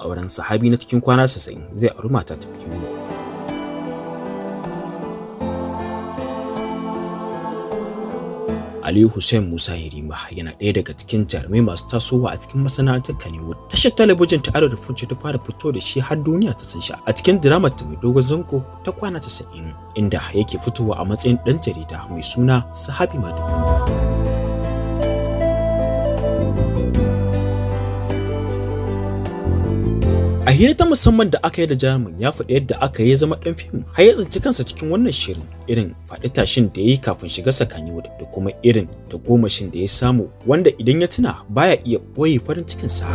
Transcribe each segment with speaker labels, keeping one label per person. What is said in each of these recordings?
Speaker 1: auren sahabi na cikin kwana 90 zai auri mata ta biyu. Aliyu Hussein Musa Yarima yana ɗaya daga cikin jarumai masu tasowa a cikin masana'antar Kannywood. Tashar talabijin ta Arewa Funce ta fara fito da shi har duniya ta san shi a cikin diramar ta mai dogon zango ta kwana 90 inda yake fitowa a matsayin ɗan jarida mai suna Sahabi Madugu. A hira ta musamman da aka yi da jarumin ya faɗi yadda aka yi zama ɗan fim har ya tsinci kansa cikin wannan shirin, irin faɗi tashin da ya yi kafin shigarsa Kannywood da kuma irin tagomashin da ya samu wanda idan ya tuna baya iya ɓoye farin cikinsa.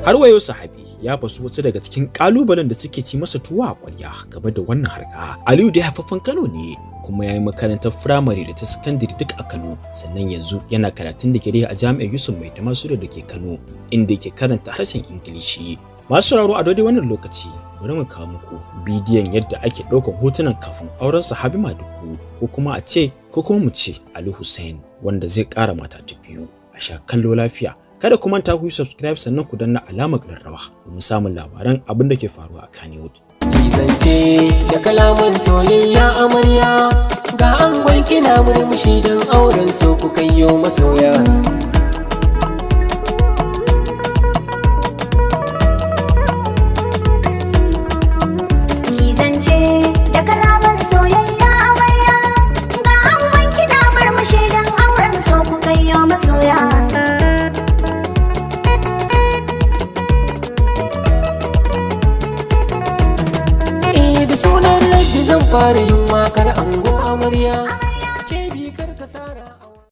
Speaker 1: Har wayo Sahabi ya basu wasu daga cikin kalubalen da suke ci masa tuwa a ƙwarya game da wannan harka. Aliyu dai haifaffen Kano ne kuma ya yi makarantar firamare da ta sakandare duk a Kano, sannan yanzu yana karatun digiri a Jami'ar Yusuf Mai Tamasule da ke Kano inda yake karanta harshen Ingilishi. Masu sauraro a daidai wannan lokaci bari mu kawo muku bidiyon yadda ake ɗaukar hotunan kafin auren Sahabi Madugu ko kuma mu ce Ali Hussein wanda zai ƙara mata ta biyu. A sha kallo lafiya. Kada ku manta ku yi subscribe sannan ku danna alamar ƙararrawa domin samun labaran abin da ke faruwa a Kannywood.
Speaker 2: Zance da kalaman soyayya amarya ga angon kina murmushi don auren so ku kayyo masoya.
Speaker 3: Zance da kalaman soyayya amarya ga angon kina murmushi don auren so ku kayyo masoya.
Speaker 2: Da sunan Rabbi zan fara yin wakar ango amarya.